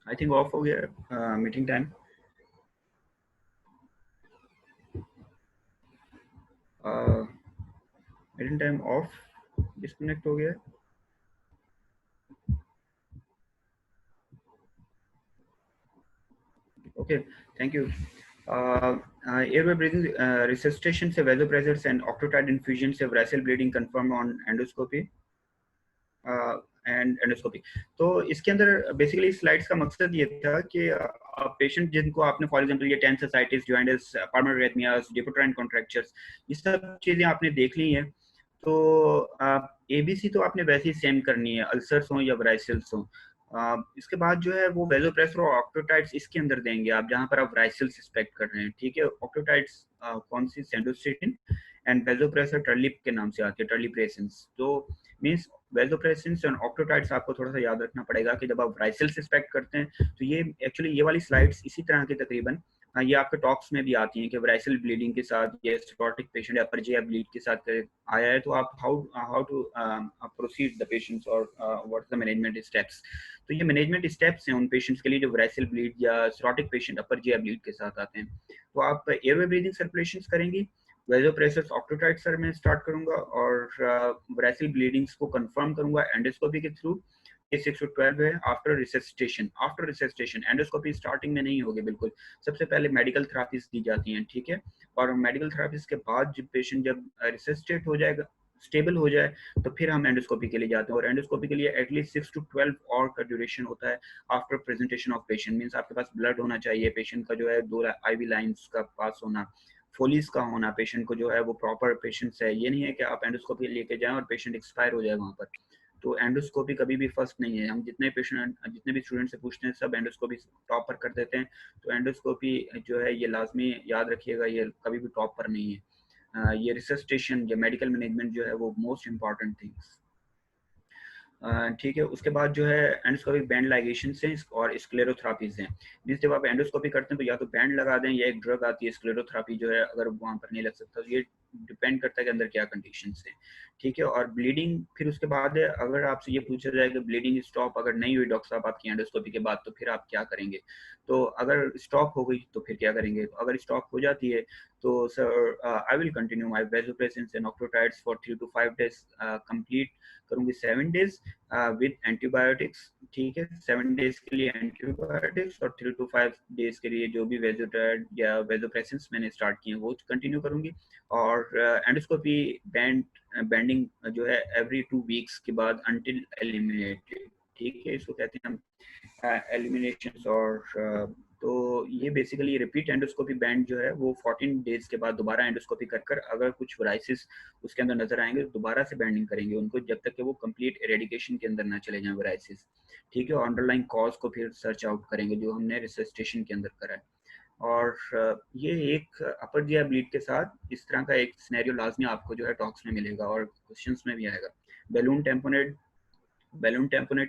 I think off हो गया meeting time, meeting time off, disconnect हो गया। Okay, thank you. Airway breathing resuscitation से वेजोप्रेसर्स एंड ऑक्टोटाइड इन्फ्यूजन से variceal bleeding confirm on endoscopy and endoscopy. तो इसके अंदर बेसिकली स्लाइड्स का मकसद ये था कि पेशेंट जिनको आपने फॉर एग्जांपल ये टेंसाइटिस, जॉइंटिस, पल्मोनरी एरिथमियास, डिपोट्राइन कॉन्ट्रैक्चर्स, ये सब चीजें आपने देख ली हैं, तो एबीसी तो आपने वैसे ही सेम करनी है, अल्सर्स हो या वराइसल्स हो। इसके बाद जो है वो वेजोप्रेसर और ऑक्टोटाइड्स इसके अंदर देंगे आप जहां पर आप वराइसल सस्पेक्ट कर रहे हैं, ठीक है। ऑक्टोटाइड्स कौन सी, सेंडोस्टेटिन एंड वेजोप्रेसर टर्लिप के नाम से आती है, टर्लिप्रेसेंस। तो मीन्स वेजोप्रेसेंस और ऑक्टोटाइड्स आपको थोड़ा सा याद रखना पड़ेगा कि जब आप वाइसल सस्पेक्ट करते हैं तो ये एक्चुअली ये वाली स्लाइड्स इसी तरह की तकरीबन ये आपके टॉक्स में भी आती हैं कि वाइसल ब्लीडिंग के साथ या सिरोटिक पेशेंट या परजिया ब्लीड के साथ आया है तो आप how to proceed the patients और व्हाट द मैनेजमेंट स्टेप्स। तो ये मैनेजमेंट स्टेप्स हैं उन पेशेंट्स के लिए जो वाइसल ब्लीड या सिरोटिक पेशेंट अपर जिया ब्लीड के साथ आते हैं। तो आप एयरवे ब्रीदिंग सर्कुलेशंस करेंगी, वेजोप्रेसर ऑक्टोटाइड सर मैं स्टार्ट करूंगा और वाइसल ब्लीडिंग्स को कंफर्म करूंगा एंडोस्कोपी के थ्रू। ये 6 to 12 है। आफ्टर रिसेसिटेशन एंडोस्कोपी स्टार्टिंग में नहीं होगी बिल्कुल, सबसे पहले मेडिकल थेरापीज दी जाती हैं, ठीक है। और मेडिकल थेरापीज के बाद जब पेशेंट जब रिसेसिटेट हो जाएगा, स्टेबल हो जाए, तो फिर हम एंडोस्कोपी के लिए जाते हैं। और एंडोस्कोपी के लिए एटलीस्ट 6 to 12 और का ड्यूरेशन होता है after presentation of patient. Means आपके पास ब्लड होना चाहिए, पेशेंट का जो है 2 IV लाइंस का पास होना, फोलीज का होना, पेशेंट को जो है वो प्रॉपर पेशेंट्स है। ये नहीं है कि आप एंडोस्कोपी लेके जाएं और पेशेंट एक्सपायर हो जाए वहां पर। तो एंडोस्कोपी कभी भी फर्स्ट नहीं है। हम जितने भी स्टूडेंट से पूछते हैं सब एंडोस्कोपी टॉप पर कर देते हैं। तो एंडोस्कोपी जो है ये लाजमी याद रखिएगा, ये कभी भी टॉप पर नहीं है। ये रिसर्चेशन या मेडिकल मैनेजमेंट जो है वो मोस्ट इंपॉर्टेंट थिंग्स, ठीक है। उसके बाद जो है एंडोस्कोपिक बैंड लाइगेशन से और स्क्लेरोथेरापीज हैं। मीन्स जब आप एंडोस्कोपी करते हैं तो या तो बैंड लगा दें या एक ड्रग आती है स्क्लेरोथेरापी जो है, अगर वहाँ पर नहीं लग सकता तो ये डिपेंड करता है कि अंदर क्या कंडीशन है, ठीक है। और ब्लीडिंग फिर उसके बाद है, अगर आपसे ये पूछा जाए कि ब्लीडिंग स्टॉप अगर नहीं हुई डॉक्टर साहब आपकी एंडोस्कोपी के बाद तो फिर आप क्या करेंगे। तो अगर स्टॉप हो गई तो फिर क्या करेंगे। तो अगर स्टॉप हो जाती है तो sir I will continue my vasopressin and octreotides for 3 to 5 days, complete करूंगी 7 days विद एंटीबायोटिक्स, ठीक है। 7 days के लिए एंटीबायोटिक्स और 3 to 5 days के लिए जो भी वेजोटाइड या वेजोप्रेसिन मैंने स्टार्ट किए वो कंटिन्यू करूंगी। और एंडोस्कोपी बैंडिंग जो है एवरी 2 weeks के बाद अंटिल एलिमिनेटेड, ठीक है। इसको कहते हैं हम एलिमिनेशन। और तो ये बेसिकली रिपीट एंडोस्कोपी बैंड जो है वो 14 days के बाद दोबारा एंडोस्कोपी कर अगर कुछ वराइसिस उसके अंदर नजर आएंगे तो दोबारा से बैंडिंग करेंगे उनको जब तक कि वो कंप्लीट एरेडिकेशन के अंदर ना चले जाएं वराइसिस, ठीक है। अंडरलाइन कॉज को फिर सर्च आउट करेंगे जो हमने रिसर्चेशन के अंदर करा है। और ये एक अपर जिया ब्लीड के साथ इस तरह का एक सिनेरियो लाजमी आपको जो है टॉक्स में मिलेगा और क्वेश्चंस में भी आएगा। बैलून टेम्पोनेट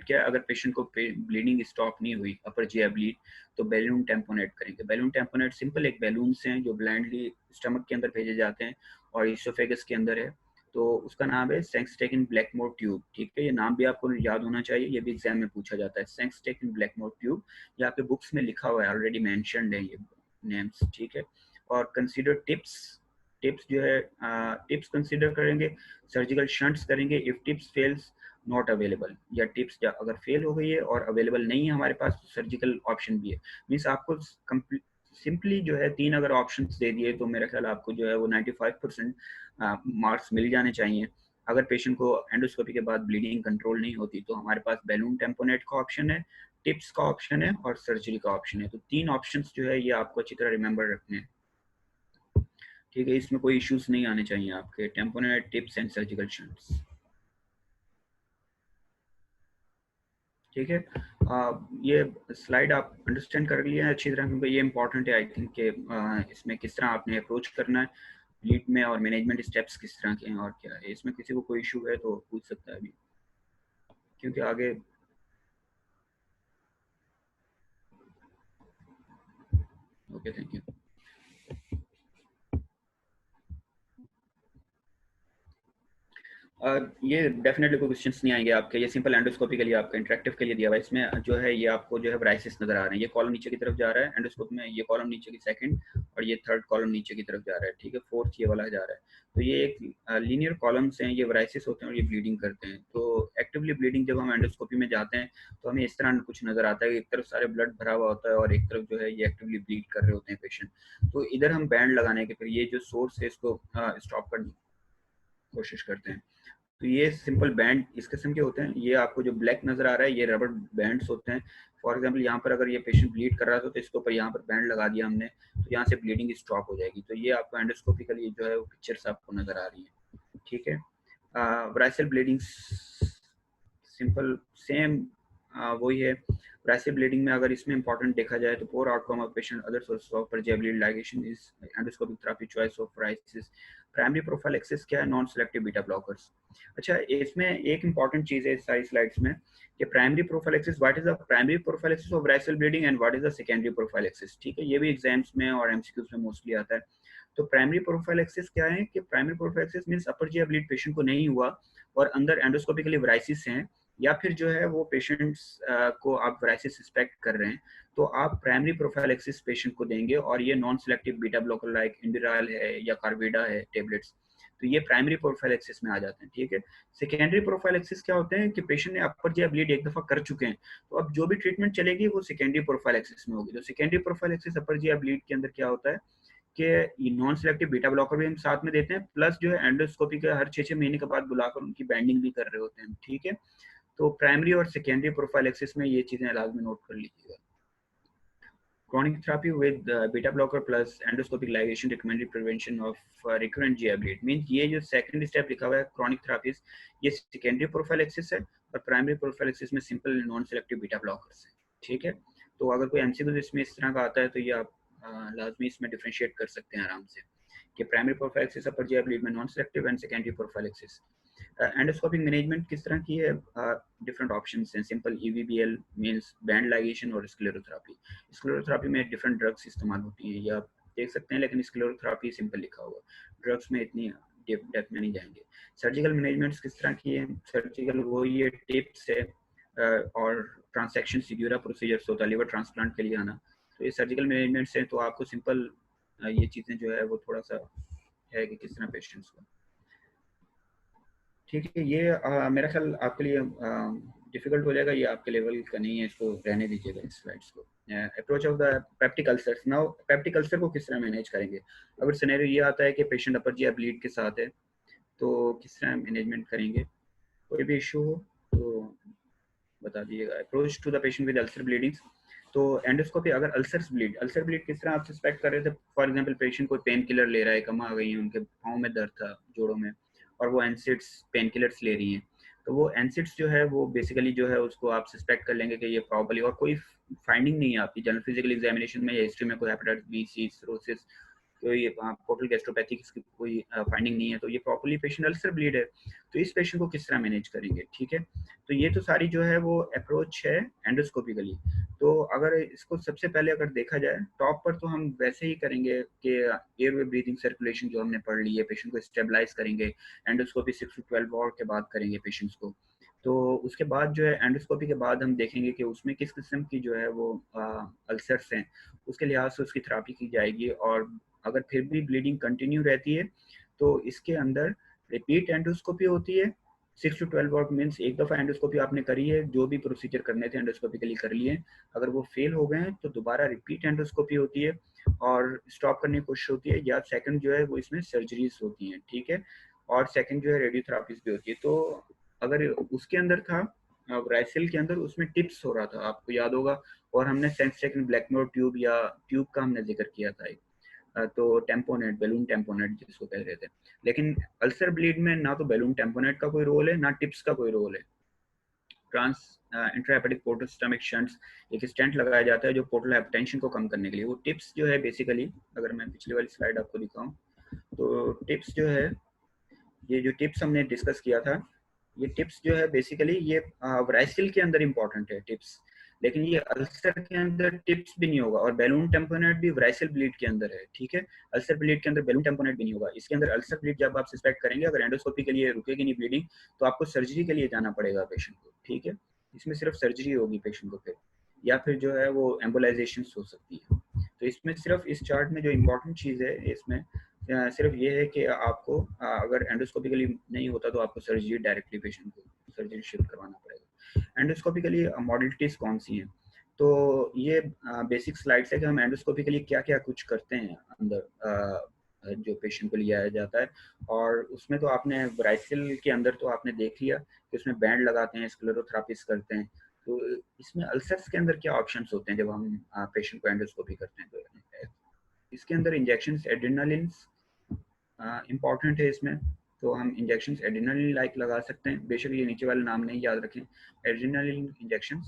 क्या है, अगर पेशेंट को ब्लीडिंग स्टॉप नहीं हुई अपर जिया ब्लीड तो बैलून टेम्पोनेट करेंगे। बैलून टेम्पोनेट सिंपल एक बैलून हैं जो ब्लाइंडली स्टमक के अंदर भेजे जाते हैं और इसोफेगस के अंदर है। तो उसका नाम है सेंक्सटेकिन ब्लैकमोर ट्यूब, ठीक है। ये नाम भी आपको याद होना चाहिए, ये भी एग्जाम में पूछा जाता है, सेंक्सटेकिन ब्लैकमोर ट्यूब। ये आपके बुक्स में लिखा हुआ है, ऑलरेडी मेंशन्ड है ये नेम्स, ठीक है। और कंसीडर टिप्स जो है टिप्स कंसीडर करेंगे, सर्जिकल शंट्स करेंगे if tips fails not available, या टिप्स अगर फेल हो गई है और अवेलेबल नहीं है हमारे पास तो सर्जिकल ऑप्शन भी है। मीन्स आपको सिंपली जो है 3 अगर ऑप्शन दे दिए तो मेरा ख्याल आपको जो है वो 95% मार्क्स मिल जाने चाहिए। अगर पेशेंट को एंडोस्कोपी के बाद ब्लीडिंग कंट्रोल नहीं होती तो हमारे पास बैलून टेम्पोनेट का ऑप्शन है, टिप्स का ऑप्शन है और सर्जरी का ऑप्शन है। तो 3 ऑप्शंस जो है ये आपको अच्छी तरह रिमेंबर रखने हैं, ठीक है। इसमें कोई इश्यूज नहीं आने चाहिए आपके, tamponade, tips and surgical shunts, ठीक है। ये स्लाइड आप अंडरस्टैंड कर लिया है अच्छी तरह क्योंकि ये इंपॉर्टेंट है आई थिंक कि इसमें किस तरह आपने अप्रोच करना है लीड में और मैनेजमेंट स्टेप्स किस तरह के हैं और क्या है। इसमें किसी को कोई इशू है तो पूछ सकता है अभी, क्योंकि आगे ओके थैंक यू। ये डेफिनेटली कोई क्वेश्चंस नहीं आएंगे आपके, ये सिंपल एंडोस्कोपी के लिए आपका इंटरेक्टिव के लिए दिया हुआ है। इसमें जो है ये आपको जो है ब्राइसिस नजर आ रहे हैं, ये कॉलम नीचे की तरफ जा रहा है एंडोस्कोपी में, ये कॉलम नीचे की सेकंड और ये थर्ड कॉलम नीचे की तरफ जा रहा है, ठीक है। फोर्थ ये वाला जा रहा है। तो ये एक लीनियर कॉलम्स हैं, ये ब्राइसिस होते हैं और ये ब्लीडिंग करते हैं। तो एक्टिवली ब्लीडिंग जब हम एंडोस्कोपी में जाते हैं तो हमें इस तरह कुछ नजर आता है कि एक तरफ सारे ब्लड भरा हुआ होता है और एक तरफ जो है ये एक्टिवली ब्लीड कर रहे होते हैं पेशेंट। तो इधर हम बैंड लगाने के फिर ये जो सोर्स है इसको स्टॉप करने की कोशिश करते हैं। तो ये सिंपल बैंड इस किस्म के होते हैं, ये आपको जो ब्लैक नजर आ रहा है ये रबर बैंड्स होते हैं। फॉर एग्जांपल यहाँ पर अगर ये पेशेंट ब्लीड कर रहा था तो इसके ऊपर यहाँ पर बैंड लगा दिया हमने तो यहाँ से ब्लीडिंग स्टॉप हो जाएगी। तो ये आपको एंडोस्कोपिकली जो है वो पिक्चर्स आपको नजर आ रही है, ठीक है। ब्राइसल ब्लीडिंग सिंपल सेम वही है वैरासिल ब्लीडिंग में अगर इसमें इंपॉर्टेंट देखा जाए तो poor outcome of patient other sources of परजिया ligation is endoscopic therapy choice of varices. Primary prophylaxis क्या है? Non selective beta blockers. अच्छा, इसमें एक इंपॉर्टेंट चीज है इस सारी स्लाइड्स में कि primary prophylaxis, what is the primary prophylaxis of variceal bleeding and what is the secondary prophylaxis. ठीक है, ये भी एग्जाम्स में और एमसीक्यूज में मोस्टली आता है। तो प्राइमरी प्रोफाइलेक्सिस क्या है कि प्राइमरी प्रोफाइलेक्सिस मींस अपर जिया ब्लीड पेशेंट को नहीं हुआ और अंदर एंडोस्कोपिकली वैराइसिस हैं, या फिर जो है वो पेशेंट्स को आप वैराइसिस सस्पेक्ट कर रहे हैं, तो आप प्राइमरी प्रोफाइलेक्सिस पेशेंट को देंगे, और ये non selective beta blocker like Inderal है या कार्बिडा है टेबलेट्स, तो ये प्राइमरी प्रोफाइलेक्सिस में आ जाते हैं। ठीक है, सेकेंडरी प्रोफाइलेक्सिस क्या होते हैं कि पेशेंट ने अपर जिया ब्लीड एक दफा कर चुके हैं, तो अब जो भी ट्रीटमेंट चलेगी वो सेकेंडरी प्रोफाइलेक्सिस में होगी। तो सेकेंडरी प्रोफाइलेक्सिस अपर जिया ब्लीड के अंदर क्या होता है कि नॉन सेलेक्टिव बीटा ब्लॉकर भी हम साथ में देते हैं, प्लस जो है एंडोस्कोपी के हर 6-6 महीने के बाद बुलाकर उनकी बैंडिंग भी कर रहे होते हैं। ठीक है, तो प्राइमरी और सेकेंडरी प्रोफाइलेक्सिस में ये चीजें लाजमी नोट कर लीजिएगा। Chronic therapy with beta blocker plus endoscopic ligation recommended prevention of recurrent GI bleed means ये जो सेकंड स्टेप लिखा हुआ है chronic therapies, ये सेकेंडरी प्रोफाइलेक्सिस है, और प्राइमरी प्रोफाइलेक्सिस में simple non selective beta blockers है। ठीक है, तो अगर कोई एमसीक्यू इसमें इस तरह का आता है तो ये आप लाजमी इसमें डिफरेंशिएट कर सकते हैं आराम से कि प्राइमरी प्रोफाइलेक्सिस अपर GI bleed में non selective and secondary prophylaxis. Endoscopic management किस तरह की है? डिफरेंट ऑप्शंस हैं। सिंपल ईवीबीएल मींस बैंड लाइगेशन और स्क्लेरोथेरेपी। स्क्लेरोथेरेपी में डिफरेंट ड्रग्स इस्तेमाल होती हैं, ये आप देख सकते हैं, लेकिन स्क्लेरोथेरेपी सिंपल लिखा हुआ, ड्रग्स में इतनी डेप्थ में नहीं जाएंगे। सर्जिकल मैनेजमेंट किस तरह की है? सर्जिकल वो ये टिप्स है और ट्रांसैक्शन सिग्यूरा प्रोसीजर्स होता है लिवर ट्रांसप्लांट के लिए आना, तो ये सर्जिकल मैनेजमेंट से तो आपको सिंपल ये चीज़ें जो है वो थोड़ा सा है कि किस तरह पेशेंट्स को। ठीक है, ये मेरा ख्याल आपके लिए डिफिकल्ट हो जाएगा, ये आपके लेवल का नहीं है, इसको रहने दीजिएगा इस स्लाइड्स को। Approach of the peptic ulcers. Now peptic ulcer को किस तरह मैनेज करेंगे? अगर सिनेरियो ये आता है कि पेशेंट अपर जिया ब्लीड के साथ है, तो किस तरह मैनेजमेंट करेंगे? कोई भी इशू हो तो बता दीजिएगा। Approach to the patient with ulcer bleeding. तो एंडोस्कोपी, अगर अल्सर ब्लीड किस तरह आप सस्पेक्ट कर रहे थे? फॉर एग्जांपल पेशेंट कोई पेन किलर ले रहा है, कम आ गई है, उनके पाँव में दर्द था, जोड़ों में, और वो एनसिड्स पेन किलर्स ले रही हैं, तो वो एनसिड्स जो है वो बेसिकली जो है उसको आप सस्पेक्ट कर लेंगे कि ये प्रॉपर्ली, और कोई फाइंडिंग नहीं है आपकी जनरल फिजिकल एग्जामिनेशन में या हिस्ट्री में कोई हेपेटाइटिस बी, सी, सिरोसिस, तो ये पोर्टल गैस्ट्रोपैथी की कोई फाइंडिंग नहीं है, तो ये प्रॉपर्ली पेशेंट अल्सर ब्लीड है, तो इस पेशेंट को किस तरह मैनेज करेंगे? ठीक है, तो ये तो सारी जो है वो अप्रोच है एंडोस्कोपिकली। तो अगर इसको सबसे पहले अगर देखा जाए टॉप पर, तो हम वैसे ही करेंगे कि एयरवे ब्रीथिंग सर्कुलेशन जो हमने पढ़ ली है, पेशेंट को स्टेबलाइज करेंगे, एंडोस्कोपी 6 to 12 आवर के बाद करेंगे पेशेंट्स को। तो उसके बाद जो है एंडोस्कोपी के बाद हम देखेंगे कि उसमें किस किस्म की जो है वो अल्सर्स हैं, उसके लिहाज से उसकी थेरेपी की जाएगी, और अगर फिर भी ब्लीडिंग कंटिन्यू रहती है तो इसके अंदर रिपीट एंडोस्कोपी होती है। 6 to 12 आवर मीन्स एक दफ़ा एंडोस्कोपी आपने करी है, जो भी प्रोसीजर करने थे एंडोस्कोपिकली कर लिए, अगर वो फेल हो गए हैं तो दोबारा रिपीट एंडोस्कोपी होती है और स्टॉप करने की कोशिश होती है, या सेकंड जो है वो इसमें सर्जरीज होती हैं। ठीक है, और सेकंड जो है रेडियोथेरापीज भी होती है। तो अगर उसके अंदर था ब्राइसिल के अंदर, उसमें टिप्स हो रहा था, आपको याद होगा, और हमने सेकेंड ब्लैकमोर ट्यूब या ट्यूब का हमने जिक्र किया था एक, तो टेम्पोनेट, बैलून टेम्पोनेट जिसको कह रहे थे। लेकिन अल्सर ब्लीड में ना तो बैलून टेम्पोनेट का कोई रोल है, ना टिप्स का कोई रोल है। Trans intrahepatic portal stomach shunts, एक स्टेंट लगाया जाता है जो पोर्टल हाइपरटेंशन को कम करने के लिए। वो टिप्स जो है बेसिकली, अगर मैं पिछली वाली स्लाइड आपको दिखाऊं, तो टिप्स जो है, ये जो टिप्स हमने डिस्कस किया था, ये टिप्स जो है बेसिकली ये वराइसिल के अंदर इंपॉर्टेंट है टिप्स, लेकिन ये अल्सर के अंदर टिप्स भी नहीं होगा, और बैलून टेम्पोनेट भी वराइसिल ब्लीड के अंदर है। ठीक है, अल्सर ब्लीड के अंदर बैलून टेम्पोनेट भी नहीं होगा। इसके अंदर अल्सर ब्लीड जब आप सस्पेक्ट करेंगे, अगर एंडोस्कोपी के लिए रुकेगी नहीं ब्लीडिंग, तो आपको सर्जरी के लिए जाना पड़ेगा पेशेंट को। ठीक है, इसमें सिर्फ सर्जरी होगी पेशेंट को फिर, या फिर जो है वो एम्बोलाइजेशन हो सकती है। तो इसमें सिर्फ इस चार्ट में जो इम्पोर्टेंट चीज़ है इसमें सिर्फ ये है कि आपको अगर एंडोस्कोपिकली नहीं होता तो आपको सर्जरी डायरेक्टली पेशेंट को सर्जरी शिफ्ट करवाना पड़ेगा। एंडोस्कोपिकली मॉडलिटीज कौन सी हैं? तो ये बेसिक स्लाइड्स है कि हम एंडोस्कोपिकली क्या क्या कुछ करते हैं अंदर जो पेशेंट को लिया जाता है, और उसमें तो आपने ब्राइसिल के अंदर तो आपने देख लिया कि उसमें बैंड लगाते हैं, स्क्लेरोथेरेपीज करते हैं। तो इसमें अल्सर्स के अंदर क्या ऑप्शंस होते हैं जब हम पेशेंट को एंडोस्कोपी करते हैं? तो इसके अंदर इंजेक्शन एड्रेनालिन इम्पॉर्टेंट है इसमें, तो हम इंजेक्शन एड्रेनालिन लाइक लगा सकते हैं, बेशक ये नीचे वाले नाम नहीं याद रखें, एड्रेनालिन इंजेक्शन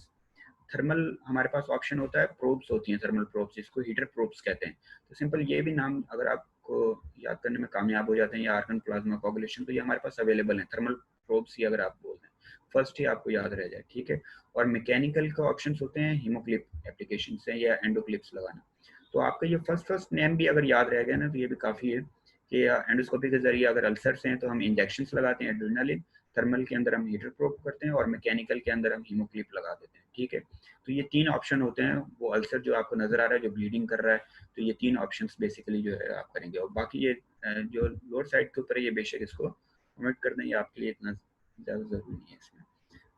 थर्मल हमारे पास ऑप्शन होता है, प्रोब्स होती हैं थर्मल प्रोब्स, जिसको हीटर प्रोब्स कहते हैं। तो सिंपल ये भी नाम अगर आपको याद करने में कामयाब हो जाते हैं, या आर्गन प्लाज्मा कोगुलेशन, तो ये हमारे पास अवेलेबल है। थर्मल प्रोब्स ही अगर आप बोल दें, फर्स्ट ही आपको याद रह जाए, ठीक है। और मैकेनिकल का ऑप्शन होते हैं हीमोक्लिप एप्लीकेशन से या एंडोक्लिप्स लगाना। तो आपका ये फर्स्ट नेम भी अगर याद रह गया ना, तो ये भी काफ़ी है कि एंडोस्कोपी के जरिए अगर अल्सर्स हैं तो हम इंजेक्शंस लगाते हैं एड्रेनालिन, थर्मल के अंदर हम हीटर प्रोब करते हैं, और मैकेनिकल के अंदर हम हीमोक्लिप लगा देते हैं, ठीक है। तो ये 3 ऑप्शन होते हैं। वो अल्सर जो आपको नजर आ रहा है जो ब्लीडिंग कर रहा है, तो ये 3 ऑप्शंस बेसिकली जो है आप करेंगे। और बाकी ये जो लोअर साइड के ऊपर है, ये बेशक इसको कमेंट कर दें, ये आपके लिए इतना ज़्यादा ज़रूरी नहीं है इसमें।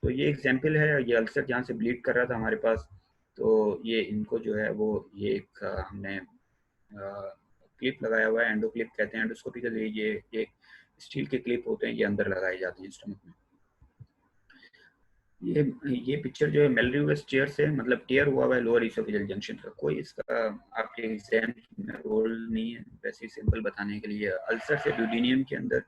तो ये एग्जाम्पल है, ये अल्सर जहाँ से ब्लीड कर रहा था हमारे पास, तो ये इनको जो है वो ये एक हमने क्लिप लगाया हुआ है, एंडो क्लिप कहते हैं। एंडोस्कोपी के जरिए ये एक स्टील के क्लिप होते हैं, ये अंदर लगाए जाते हैं स्टमक में। ये पिक्चर जो है मेलरिवस चेयर से, मतलब टेयर हुआ है लोअर इसोफेजियल जंक्शन का। कोई इसका आपके एग्जाम में रोल नहीं है, वैसे ही सिंपल बताने के लिए। अल्सर से ड्यूडेनियम के अंदर,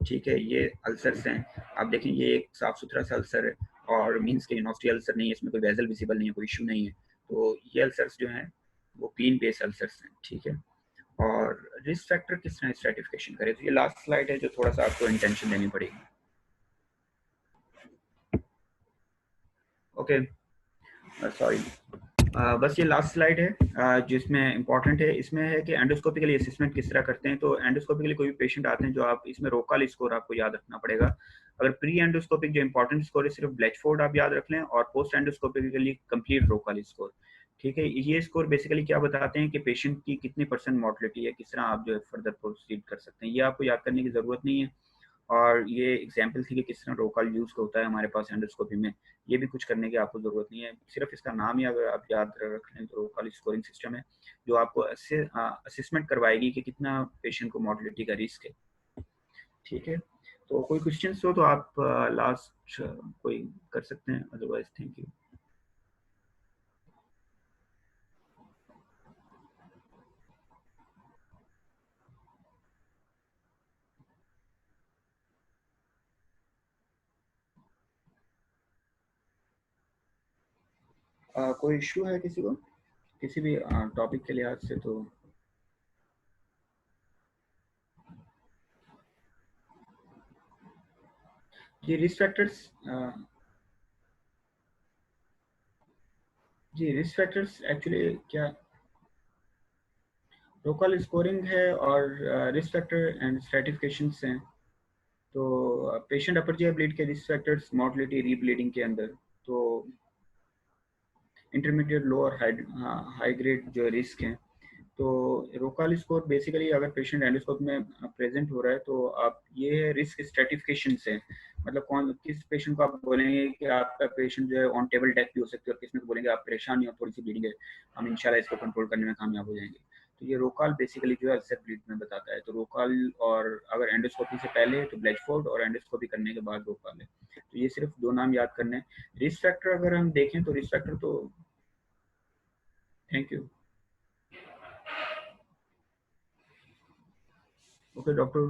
ठीक है, ये अल्सर्स हैं। आप देखें ये एक साफ सुथरा सा अल्सर है, और मीन्स के इनॉस्ट्री अल्सर नहीं है, इसमें कोई वेजल विजिबल नहीं है, कोई इशू नहीं है। तो ये अल्सर्स जो हैं वो क्लीन बेस अल्सर्स हैं, ठीक है। और रिस्क फैक्टर किस तरह स्ट्रेटिफिकेशन करें, तो ये लास्ट स्लाइड है जो थोड़ा सा आपको इंटेंशन देनी पड़ेगी। ओके, सॉरी, बस ये लास्ट स्लाइड है जिसमें इंपॉर्टेंट है। इसमें है कि एंडोस्कोपी के लिए असेसमेंट किस तरह करते हैं। तो एंडोस्कोपी के लिए कोई भी पेशेंट आते हैं, जो आप इसमें रोकाल स्कोर आपको याद रखना पड़ेगा। अगर प्री एंडोस्कोपिक जो इंपॉर्टेंट स्कोर है सिर्फ ब्लैचफोर्ड आप याद रख लें, और पोस्ट एंडोस्कोपिक के लिए कंप्लीट रोकाल स्कोर, ठीक है। ये स्कोर बेसिकली क्या बताते हैं कि पेशेंट की कितनी % मॉर्टलिटी है, किस तरह आप जो है फर्दर प्रोसीड कर सकते हैं। ये आपको याद करने की ज़रूरत नहीं है। और ये एग्जाम्पल थी कि किस तरह रोकाल यूज होता है हमारे पास एंडोस्कोपी में। ये भी कुछ करने की आपको ज़रूरत नहीं है, सिर्फ इसका नाम ही अगर आप याद रख लें तो रोकाल स्कोरिंग सिस्टम है, जो आपको असेसमेंट करवाएगी कि कितना पेशेंट को मॉर्टलिटी का रिस्क है, ठीक है। तो कोई क्वेश्चन हो तो आप लास्ट कोई कर सकते हैं, अदरवाइज थैंक यू। कोई इशू है किसी को, किसी भी टॉपिक के लिहाज से? तो जी रिस्क फैक्टर्स, जी रिस्क फैक्टर्स एक्चुअली क्या, लोकल स्कोरिंग है और रिस्क फैक्टर एंड स्ट्रेटिफिकेशन हैं। तो पेशेंट अपर जी ब्लीड के रिस्क फैक्टर्स मॉर्टलिटी रीब्लीडिंग के अंदर, तो इंटरमीडिएट लो और हाई ग्रेड जो रिस्क हैं। तो रोकाल स्कोर बेसिकली अगर पेशेंट एंडोस्कोप में प्रेजेंट हो रहा है, तो आप ये रिस्क स्ट्रेटिफिकेशन से, मतलब कौन किस पेशेंट को आप बोलेंगे कि आपका पेशेंट जो है ऑन टेबल डेथ भी हो सकती है, और किस में बोलेंगे आप परेशान नहीं हो, थोड़ी सी ब्लीडिंग है, हम इंशाल्लाह इसको कंट्रोल करने में कामयाब हो जाएंगे। तो ये रोकाल बेसिकली जो है अल्सर ब्लीड में बताता है। तो रोकाल, और अगर एंडोस्कोपी से पहले तो ब्लैचफोर्ड, और एंडोस्कोपी करने के बाद रोकाल है। तो ये सिर्फ 2 नाम याद करने हैं। रिस्क फैक्टर अगर हम देखें तो रिस्क फैक्टर तो, थैंक यू। Okay doctor,